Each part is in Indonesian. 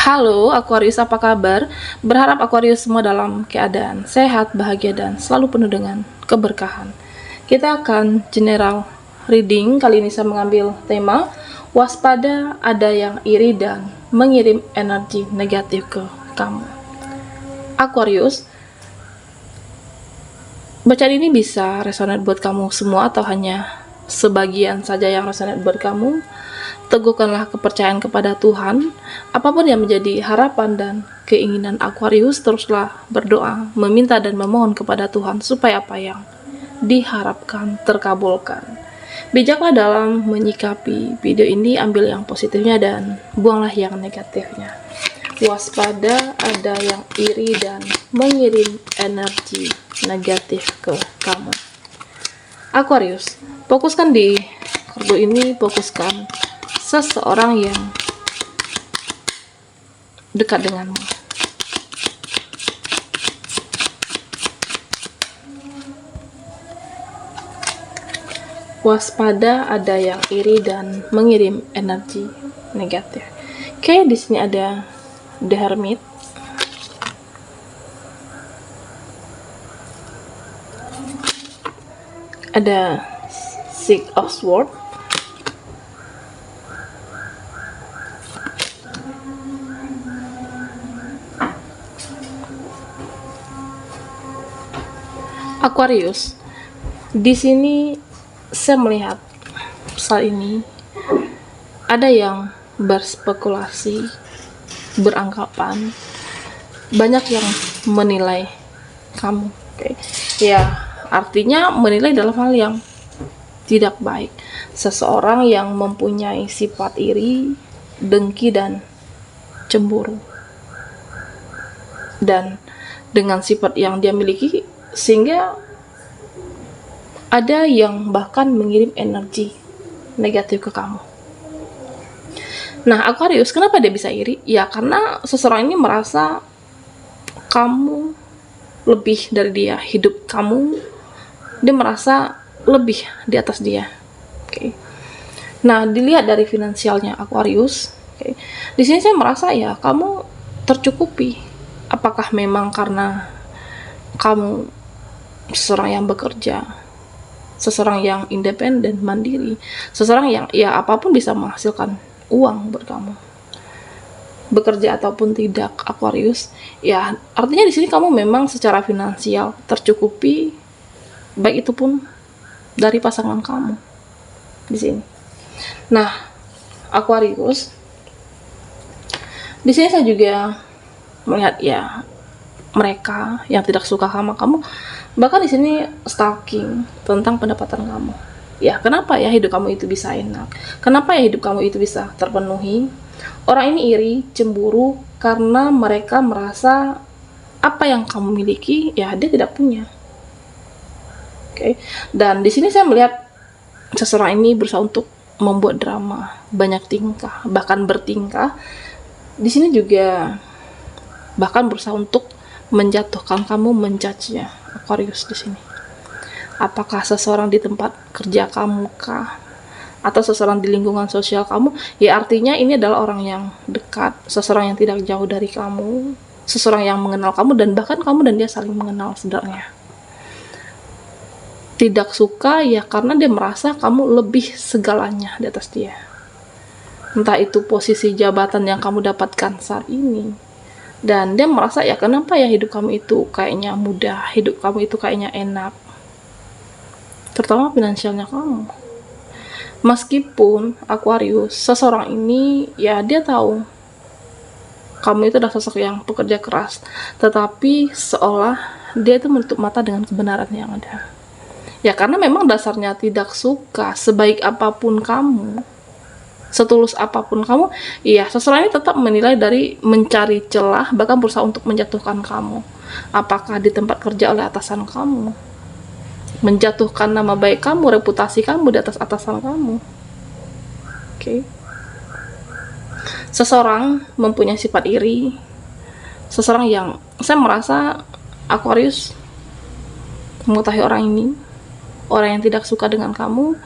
Halo Aquarius, apa kabar? Berharap Aquarius semua dalam keadaan sehat, bahagia, dan selalu penuh dengan keberkahan. Kita akan general reading. Kali ini saya mengambil tema waspada ada yang iri dan mengirim energi negatif ke kamu. Aquarius, bacaan ini bisa resonate buat kamu semua atau hanya sebagian saja yang resonate buat kamu. Teguhkanlah kepercayaan kepada Tuhan. Apapun yang menjadi harapan dan keinginan Aquarius, teruslah berdoa, meminta dan memohon kepada Tuhan supaya apa yang diharapkan terkabulkan. Bijaklah dalam menyikapi video ini, ambil yang positifnya dan buanglah yang negatifnya. Waspada ada yang iri dan mengirim energi negatif ke kamu. Aquarius, fokuskan di kartu ini, fokuskan seseorang yang dekat denganmu. Waspada ada yang iri dan mengirim energi negatif. Oke, di sini ada The Hermit. Ada Six of Swords. Aquarius, di sini saya melihat saat ini ada yang berspekulasi, beranggapan, banyak yang menilai kamu. Oke. Ya, artinya menilai dalam hal yang tidak baik. Seseorang yang mempunyai sifat iri, dengki, dan cemburu. Dan dengan sifat yang dia miliki, sehingga ada yang bahkan mengirim energi negatif ke kamu. Nah, Aquarius, kenapa dia bisa iri? Ya, karena seseorang ini merasa kamu lebih dari dia, hidup kamu, dia merasa lebih di atas dia. Oke. Nah, dilihat dari finansialnya Aquarius. Oke. Di sini saya merasa ya, kamu tercukupi. Apakah memang karena kamu seseorang yang bekerja, seseorang yang independen, mandiri, seseorang yang ya apapun bisa menghasilkan uang buat kamu, bekerja ataupun tidak, Aquarius. Ya, artinya di sini kamu memang secara finansial tercukupi, baik itu pun dari pasangan kamu di sini. Nah, Aquarius, di sini saya juga melihat ya mereka yang tidak suka sama kamu, bahkan di sini stalking tentang pendapatan kamu. Ya, kenapa ya hidup kamu itu bisa enak? Kenapa ya hidup kamu itu bisa terpenuhi? Orang ini iri, cemburu karena mereka merasa apa yang kamu miliki ya dia tidak punya. Oke. Dan di sini saya melihat seseorang ini berusaha untuk membuat drama, banyak tingkah, bahkan bertingkah. Di sini juga bahkan berusaha untuk menjatuhkan kamu, menjudge-nya, Aquarius di sini. Apakah seseorang di tempat kerja kamu kah? Atau seseorang di lingkungan sosial kamu? Ya, artinya ini adalah orang yang dekat, seseorang yang tidak jauh dari kamu, seseorang yang mengenal kamu, dan bahkan kamu dan dia saling mengenal sebenarnya. Tidak suka ya karena dia merasa kamu lebih segalanya di atas dia. Entah itu posisi jabatan yang kamu dapatkan saat ini, dan dia merasa ya kenapa ya hidup kamu itu kayaknya mudah, hidup kamu itu kayaknya enak, terutama finansialnya kamu. Meskipun Aquarius, seseorang ini ya dia tahu kamu itu adalah sosok yang pekerja keras, tetapi seolah dia itu menutup mata dengan kebenaran yang ada. Ya karena memang dasarnya tidak suka, sebaik apapun kamu, setulus apapun kamu, iya seseorang ini tetap menilai dari mencari celah, bahkan berusaha untuk menjatuhkan kamu. Apakah di tempat kerja oleh atasan kamu, menjatuhkan nama baik kamu, reputasi kamu di atas atasan kamu. Oke. Seseorang mempunyai sifat iri, seseorang yang saya merasa Aquarius mengetahui orang ini, orang yang tidak suka dengan kamu.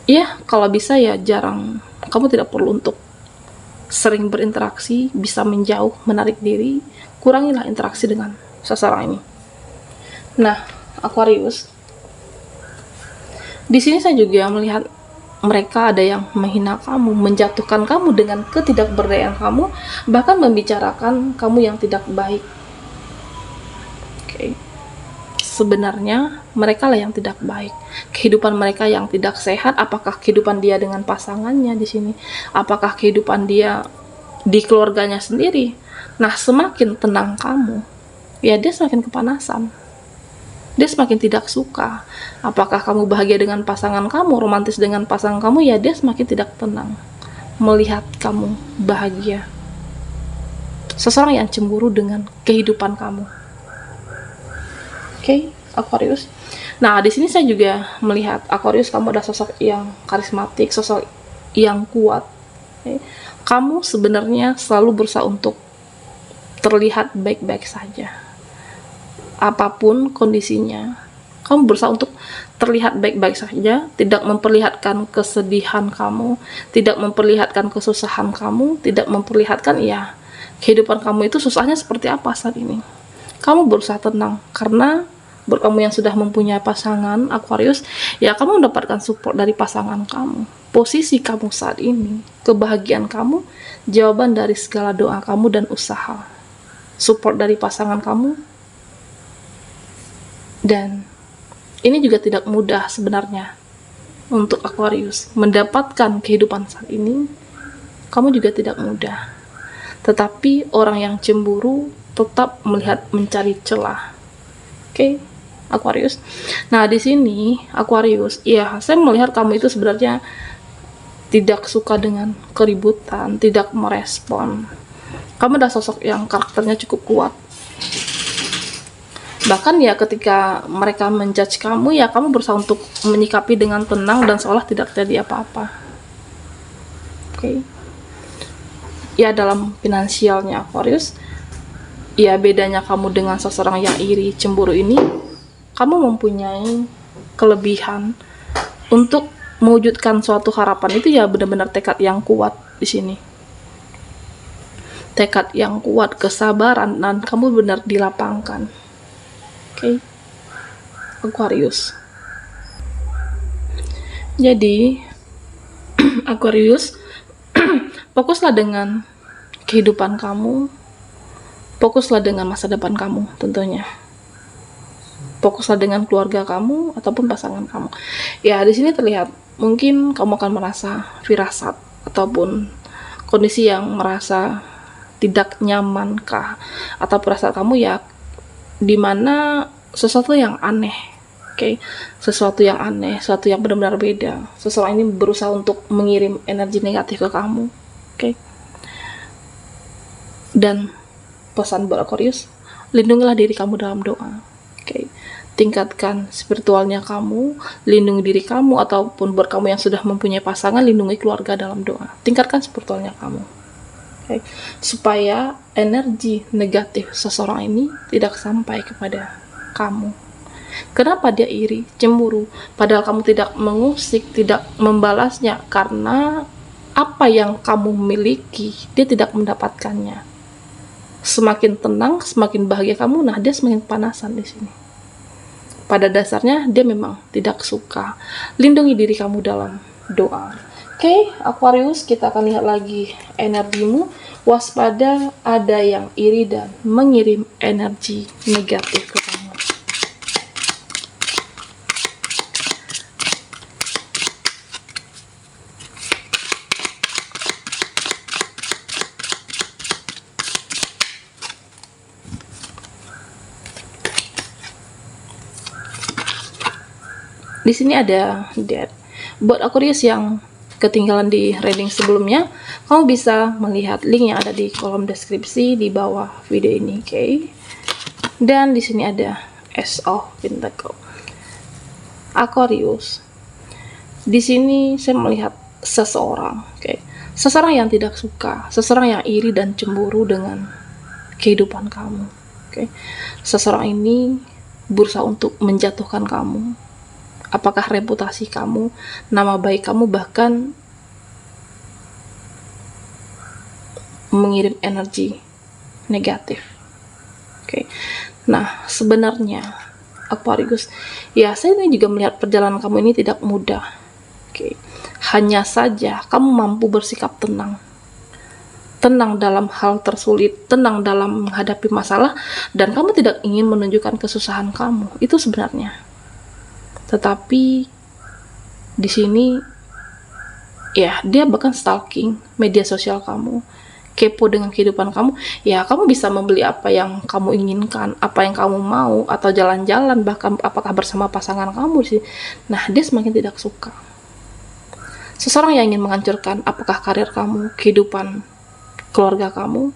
Ya, kalau bisa ya jarang. Kamu tidak perlu untuk sering berinteraksi, bisa menjauh, menarik diri, kurangilah interaksi dengan seseorang ini. Nah, Aquarius, di sini saya juga melihat mereka ada yang menghina kamu, menjatuhkan kamu dengan ketidakberdayaan kamu, bahkan membicarakan kamu yang tidak baik. Oke. Sebenarnya mereka lah yang tidak baik. Kehidupan mereka yang tidak sehat. Apakah kehidupan dia dengan pasangannya di sini? Apakah kehidupan dia di keluarganya sendiri? Nah, semakin tenang kamu, ya dia semakin kepanasan. Dia semakin tidak suka. Apakah kamu bahagia dengan pasangan kamu, romantis dengan pasangan kamu, ya dia semakin tidak tenang melihat kamu bahagia. Seseorang yang cemburu dengan kehidupan kamu. Oke, Aquarius. Nah, di sini saya juga melihat Aquarius, kamu adalah sosok yang karismatik, sosok yang kuat. Oke. Kamu sebenarnya selalu berusaha untuk terlihat baik-baik saja. Apapun kondisinya, kamu berusaha untuk terlihat baik-baik saja, tidak memperlihatkan kesedihan kamu, tidak memperlihatkan kesusahan kamu, tidak memperlihatkan ya kehidupan kamu itu susahnya seperti apa saat ini. Kamu berusaha tenang karena buat kamu yang sudah mempunyai pasangan Aquarius, ya kamu mendapatkan support dari pasangan kamu. Posisi kamu saat ini, kebahagiaan kamu, jawaban dari segala doa kamu dan usaha. Support dari pasangan kamu. Dan ini juga tidak mudah sebenarnya untuk Aquarius. Mendapatkan kehidupan saat ini, kamu juga tidak mudah. Tetapi orang yang cemburu tetap mencari celah. Oke, Aquarius. Nah, di sini Aquarius, ya saya melihat kamu itu sebenarnya tidak suka dengan keributan, tidak merespon. Kamu adalah sosok yang karakternya cukup kuat. Bahkan ya ketika mereka menjudge kamu, ya kamu berusaha untuk menyikapi dengan tenang dan seolah tidak terjadi apa-apa. Oke. Ya dalam finansialnya Aquarius, ya bedanya kamu dengan seseorang yang iri, cemburu ini, kamu mempunyai kelebihan untuk mewujudkan suatu harapan itu ya benar-benar tekad yang kuat di sini. Tekad yang kuat, kesabaran, dan kamu benar dilapangkan. Oke. Aquarius. Jadi Aquarius, fokuslah dengan kehidupan kamu, fokuslah dengan masa depan kamu tentunya. Fokuslah dengan keluarga kamu ataupun pasangan kamu. Ya, di sini terlihat mungkin kamu akan merasa firasat ataupun kondisi yang merasa tidak nyamankah, atau perasaan kamu ya dimana sesuatu yang aneh. Oke, sesuatu yang aneh, sesuatu yang benar-benar beda. Seseorang ini berusaha untuk mengirim energi negatif ke kamu. Oke. Dan pesan buat Aquarius, lindungilah diri kamu dalam doa. Oke. Tingkatkan spiritualnya kamu, lindungi diri kamu, ataupun buat kamu yang sudah mempunyai pasangan, lindungi keluarga dalam doa. Tingkatkan spiritualnya kamu. Oke. Supaya energi negatif seseorang ini tidak sampai kepada kamu. Kenapa dia iri, cemburu, padahal kamu tidak mengusik, tidak membalasnya? Karena apa yang kamu miliki, dia tidak mendapatkannya. Semakin tenang, semakin bahagia kamu, nah dia semakin panasan di sini. Pada dasarnya dia memang tidak suka. Lindungi diri kamu dalam doa. Oke, Aquarius, kita akan lihat lagi energimu. Waspada, ada yang iri dan mengirim energi negatif ke kamu. Di sini ada Death. Buat Aquarius yang ketinggalan di reading sebelumnya, kamu bisa melihat link yang ada di kolom deskripsi di bawah video ini, oke? Dan di sini ada Ace of Pentacles. Aquarius. Di sini saya melihat seseorang, oke? Seseorang yang tidak suka, seseorang yang iri dan cemburu dengan kehidupan kamu, oke? Seseorang ini berusaha untuk menjatuhkan kamu. Apakah reputasi kamu, nama baik kamu, bahkan mengirim energi negatif. Oke. Nah, sebenarnya Aquarius, ya saya ini juga melihat perjalanan kamu ini tidak mudah. Oke. Hanya saja kamu mampu bersikap tenang. Tenang dalam hal tersulit, tenang dalam menghadapi masalah, dan kamu tidak ingin menunjukkan kesusahan kamu. Itu sebenarnya. Tetapi di sini ya, dia bahkan stalking media sosial kamu, kepo dengan kehidupan kamu. Ya, kamu bisa membeli apa yang kamu inginkan, apa yang kamu mau, atau jalan-jalan, bahkan apakah bersama pasangan kamu sih. Nah, dia semakin tidak suka. Seseorang yang ingin menghancurkan apakah karir kamu, kehidupan keluarga kamu,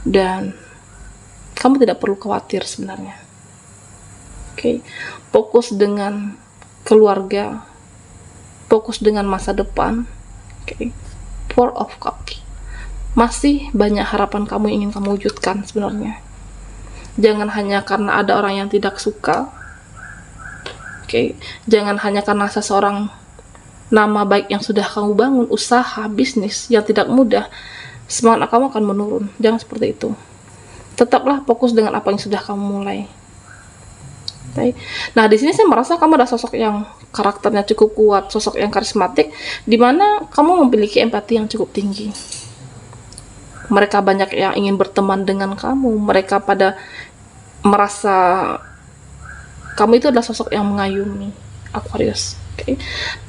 dan kamu tidak perlu khawatir sebenarnya. Oke. Fokus dengan keluarga, fokus dengan masa depan. Oke. Four of Cups, masih banyak harapan kamu ingin kamu wujudkan sebenarnya. Jangan hanya karena ada orang yang tidak suka. Oke. Jangan hanya karena seseorang, nama baik yang sudah kamu bangun, usaha, bisnis yang tidak mudah, semangat kamu akan menurun. Jangan seperti itu. Tetaplah fokus dengan apa yang sudah kamu mulai. Nah, di sini saya merasa kamu ada sosok yang karakternya cukup kuat, sosok yang karismatik, di mana kamu memiliki empati yang cukup tinggi. Mereka banyak yang ingin berteman dengan kamu. Mereka pada merasa kamu itu adalah sosok yang mengayomi, Aquarius. Oke.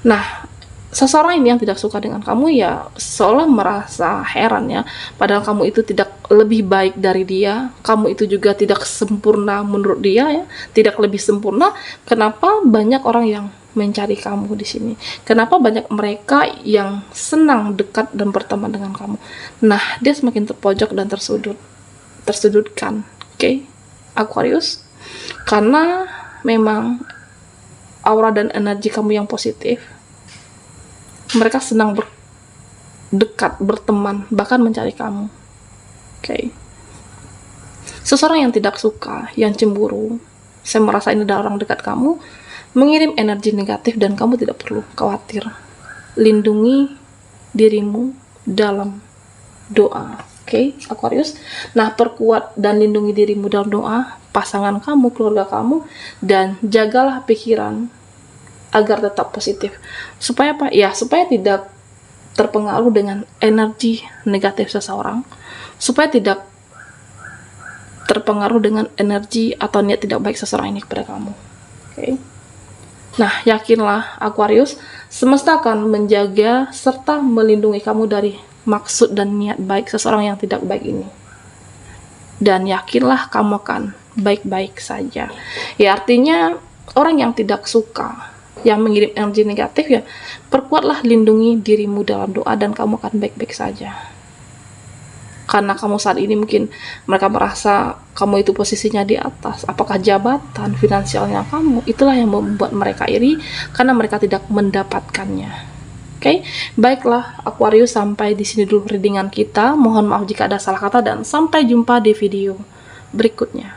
Nah, seseorang ini yang tidak suka dengan kamu ya seolah merasa heran ya, padahal kamu itu tidak lebih baik dari dia, kamu itu juga tidak sempurna menurut dia ya, tidak lebih sempurna. Kenapa banyak orang yang mencari kamu di sini? Kenapa banyak mereka yang senang dekat dan berteman dengan kamu? Nah, dia semakin terpojok dan tersudutkan. Oke, Aquarius, karena memang aura dan energi kamu yang positif, mereka senang berdekat, berteman, bahkan mencari kamu. Oke. Seseorang yang tidak suka, yang cemburu, saya merasa ini adalah orang dekat kamu, mengirim energi negatif, dan kamu tidak perlu khawatir. Lindungi dirimu dalam doa. Oke, Aquarius. Nah, perkuat dan lindungi dirimu dalam doa, pasangan kamu, keluarga kamu, dan jagalah pikiran agar tetap positif. Supaya apa? Ya, supaya tidak terpengaruh dengan energi negatif seseorang. Supaya tidak terpengaruh dengan energi atau niat tidak baik seseorang ini kepada kamu. Oke. Nah, yakinlah Aquarius, semesta akan menjaga serta melindungi kamu dari maksud dan niat baik seseorang yang tidak baik ini. Dan yakinlah kamu akan baik-baik saja. Ya, artinya orang yang tidak suka, yang mengirim energi negatif, ya perkuatlah, lindungi dirimu dalam doa, dan kamu akan baik-baik saja. Karena kamu saat ini mungkin mereka merasa kamu itu posisinya di atas, apakah jabatan, finansialnya kamu, itulah yang membuat mereka iri karena mereka tidak mendapatkannya. Oke, baiklah Aquarius, sampai di sini dulu readingan kita. Mohon maaf jika ada salah kata, dan sampai jumpa di video berikutnya.